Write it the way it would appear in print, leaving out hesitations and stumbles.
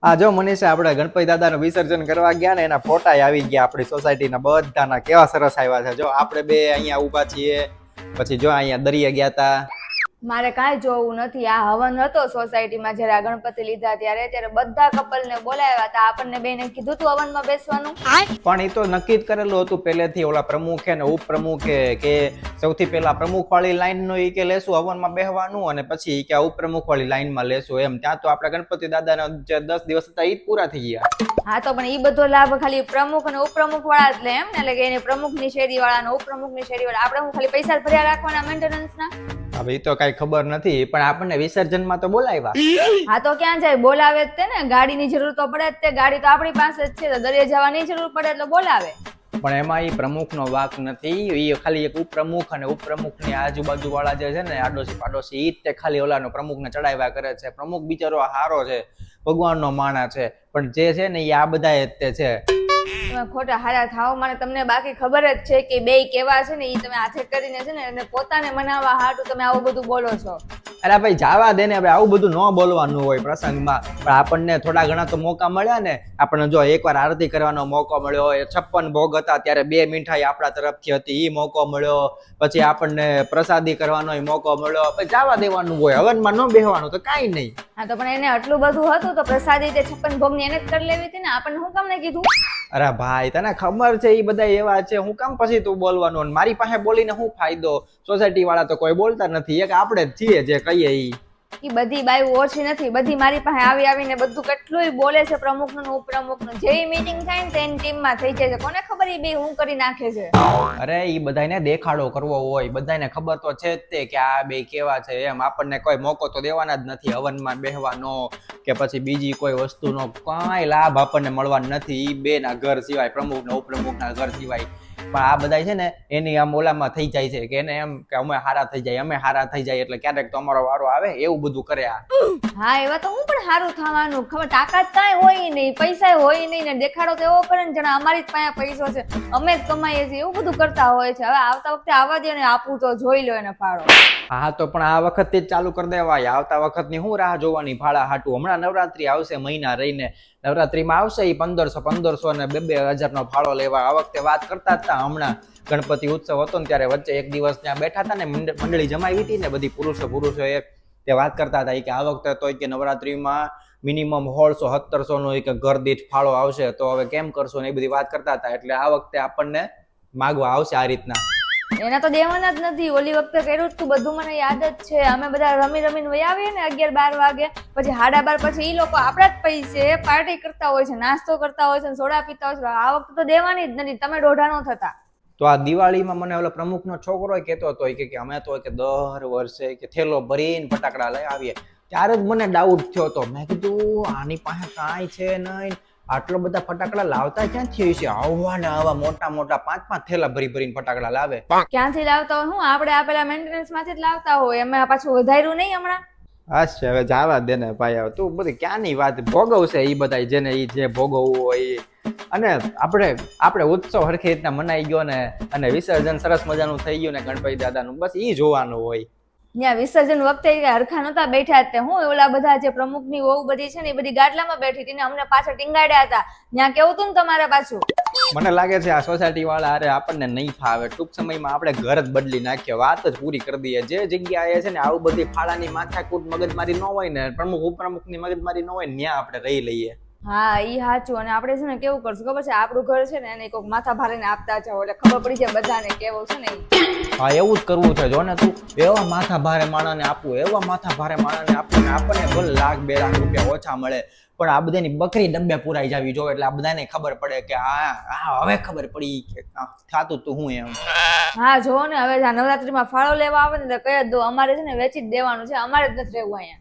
આ જો મનીષા આપણે ગણપતિ દાદાનું વિસર્જન કરવા ગયા ને એના ફોટા આવી ગયા આપણી સોસાયટીના બધાના કેવા સરસ આવ્યા છે. જો આપણે બે અહીંયા ઊભા છીએ, પછી જો અહીંયા દરિયા ગયા તા. મારે કાંઈ જોવું નથી. આ હવન હતો સોસાયટીમાં જ્યારે આ ગણપતિ લીધા ત્યારે બધા કપલને બોલાવ્યા હતા. આપણને બેને કીધું તું હવનમાં બેસવાનું, પણ એ તો નક્કી જ કરેલું હતું પહેલેથી. ઓલા પ્રમુખે ને ઉપપ્રમુખે કે સૌથી પહેલા પ્રમુખ વાળી લાઈન નો કે લેશું હવનમાં બેહવાનું, અને પછી કે ઉપપ્રમુખ વાળી લાઈનમાં લેશું એમ. ત્યાં તો આપણા ગણપતિ દાદાના જે 10 દિવસ હતા એ પૂરા થઈ ગયા. હા તો પણ એ બધો લાભ ખાલી પ્રમુખ અને ઉપપ્રમુખ વાળા જ લે એમ ને? એટલે કે એને પ્રમુખની શેરી વાળા અને ઉપપ્રમુખની શેરી વાળા આપણે હું ખાલી પૈસા જ ભર્યા રાખવાના મેન્ટેનન્સના? હવે તો કઈ ખબર નથી, પણ આપણને વિસર્જનમાં તો બોલાવ્યા. હા તો ક્યાં જાય, બોલાવે જ તે ને. ગાડીની જરૂર તો પડે જ તે. ગાડી તો આપણી પાસે જ છે, તો દરિયા જવાની જરૂર પડે એટલે બોલાવે. પણ એમાં એ પ્રમુખનો વાક નથી. એ ખાલી એક ઉપપ્રમુખ અને ઉપપ્રમુખની આજુબાજુ વાળા જે છે ને આડોશી પાડોશી, એ જ તે ખાલી ઓલાનો પ્રમુખને ચડાવ્યા કરે છે. પ્રમુખ બિચારો હારો છે, ભગવાનનો માણસ છે, પણ જે છે ને એ આ બધા જ તે છે. તમે ખોટા હારા થાવ. મને તમને બાકી ખબર જ છે કે બે કેવા છે ને એ તમે હાથે કરીને છે ને એને પોતાને મનાવવા હાટું તમે આવું બધું બોલો છો. અરે ભાઈ જાવા દે ને, હવે આવું બધું ન બોલવાનું હોય પ્રસંગમાં. પણ આપણને થોડા ઘણા તો મોકા મળ્યા ને. આપણને જો એકવાર આરતી કરવાનો મોકો મળ્યો, 56 ભોગ હતા ત્યારે 2 મીઠાઈ આપણા તરફથી હતી, એ મોકો મળ્યો. પછી આપણને પ્રસાદી કરવાનો મોકો મળ્યો. પછી જાવા દેવાનું હોય, હવનમાં ન બેહવાનું તો કાંઈ નહીં. હા તો પણ એને આટલું બધું હતું તો પ્રસાદી તે 56 ભોગની એને જ કરી લેવી હતી ને. આપણને હું તમને કીધું? અરે ભાઈ તને ખબર છે એ બધા એવા છે, હું કામ પછી તું બોલવાનું? મારી પાસે બોલીને શું ફાયદો? સોસાયટી વાળા તો કોઈ બોલતા નથી, એક આપણે જ છીએ જે કહીએ ઈ બધી બાયું ઓછી નથી. બધી મારી પાસે આવીને બધું કેટલું બોલે છે પ્રમુખનું ને ઉપપ્રમુખનું. જે મીટિંગ થાય ને તેની ટીમમાં થઈ જાય છે. કોને ખબર એ બે હું કરી નાખે છે? અરે ઈ બધાને દેખાડો કરવો હોય, બધાને ખબર તો છે જ તે કે આ બે કેવા છે એમ. આપણને કોઈ મોકો તો દેવાના જ નથી હવનમાં બેહવાનો કે પછી બીજી કોઈ વસ્તુનો કાંઈ લાભ આપણને મળવાનો નથી ઈ બે ના ઘર સિવાય, પ્રમુખ ને ઉપપ્રમુખના ઘર સિવાય. પણ આ બધા છે ને એની આમ ઓલામાં થઈ જાય છે કે એને એમ કે અમે હારા થઈ જાય, અમે હારા થઈ જાય એટલે ક્યારેક તો અમારો વારો આવે, એવું બધું કરે આ. હા એવા તો હું પણ સારું થવાનું. ખબર તાકાત કાંઈ હોય નહીં, પૈસા હોય નહીં ને દેખાડો તો એવો કરે ને જાણે અમારી જ પાસે પૈસો છે, અમે જ કમાઈએ છીએ, એવું બધું કરતા હોય છે. હવે આવતા વખતે આવવા દે ને, આપવું તો જોઈ લો એને ફાળો. હા તો પણ આ વખતે જ ચાલુ કરી દેવાય. આવતા વખતની હું રાહ જોવાની ભાડા હાટું? હમણાં નવરાત્રી આવશે મહિના રહીને, નવરાત્રીમાં આવશે એ 1500 ને 2000 નો ભાડો લેવા. આ વખતે વાત કરતા હતા, હમણાં ગણપતિ ઉત્સવ હતો ને ત્યારે વચ્ચે એક દિવસ ત્યાં બેઠા હતા ને, મંડળી જમાવી હતી ને બધી પુરુષો એ તે વાત કરતા હતા કે આ વખતે તો કે નવરાત્રીમાં મિનિમમ 1600-1700 નો એક ઘર દીઠ ફાળો આવશે, તો હવે કેમ કરશો ને એ બધી વાત કરતા હતા. એટલે આ વખતે આપણને માગવા આવશે આ રીતના. એના તો દેવાના જ નથી. ઓલી વખતે કર્યું જ તું, બધું મને યાદ જ છે. અમે બધા રમીને વહી આવીએ ને 11-12 વાગે, પછી 12:30 પછી ઈ લોકો આપણા જ પૈસે પાર્ટી કરતા હોય છે, નાસ્તો કરતા હોય છે, સોડા પીતા હોય છે. આ વખતે તો દેવાની જ નથી. તમે દોઢા નો થતા. તો આ દિવાળીમાં મને ઓલો પ્રમુખનો છોકરો કહેતો હતો કે અમે તો કે દર વર્ષે કે થેલો ભરીને ફટાકડા લઈ આવીએ. ત્યારે જ મને ડાઉટ થયો હતો. મેં કીધું આની પાસે કાંઈ છે નહીં, આટલો બધા ફટાકડા લાવતા ક્યાંથી હોય છે? આવા ને આવા મોટા 5-5 થેલા ભરીને ફટાકડા લાવે. ક્યાંથી લાવતા હોય? હું આપણે આ પેલા મેન્ટેનન્સ માંથી જ લાવતા હોય. અમે પાછું વધાર્યું નહીં હમણાં. હાશ હવે જાવા દે ને ભાઈ. હવે તું બધી ક્યાંની વાત ભોગવશે એ બધા, જેને એ જે ભોગવવું હોય. અને આપણે ઉત્સવ હરખી રીતના મનાઈ ગયો ને, અને વિસર્જન સરસ મજાનું થઈ ગયું ને ગણપતિ દાદાનું, બસ ઈ જોવાનું હોય. ત્યાં વિસર્જન વખતે હરખા નતા બેઠા જ. હું ઓલા બધા જે પ્રમુખની વહુ બધી છે ને એ બધી ગાડલામાં બેઠી હતી ને અમને પાછળ ટીંગાડ્યા હતા. ત્યાં કેવું તું ને તમારે પાછું? મને લાગે છે આ સોસાયટી વાળા અરે આપણને નહીં ફાવે. ટૂંક સમયમાં આપણે ઘર જ બદલી નાખીએ, વાત જ પૂરી કરી દઈએ. જે જગ્યાએ છે ને આવું બધી ફાળાની માથાકૂટ મગજમારી ન હોય ને, પ્રમુખ ઉપપ્રમુખની મગજમારી ન હોય ને, ત્યાં આપણે રહી લઈએ. હા ઈ સાચું. અને આપણે છે ને કેવું કરશું ખબર છે? આપણું ઘર છે ને એને કોઈક માથા ભારીને આપતા જાવ એટલે ખબર પડી જાય બધાને કેવું છે ને. હા એવું જ કરવું છે. જો ને તું એવા માથા ભારે માણસને આપવું, એવા માથા ભારે માણસને આપવું, આપણને ભલે 1,00,000-2 લાખ રૂપિયા ઓછા મળે, પણ આ બધાની બકરી ડબ્બે પુરાઈ જાવી જોઈએ. એટલે આ બધાને ખબર પડે કે હવે ખબર પડી કે થાતું તું હું એમ. હા જો ને, હવે નવરાત્રીમાં ફાળો લેવા આવે ને તો કહી જ દો અમારે છે ને વેચી જ દેવાનું છે, અમારે જ નથી રહેવું અહીંયા.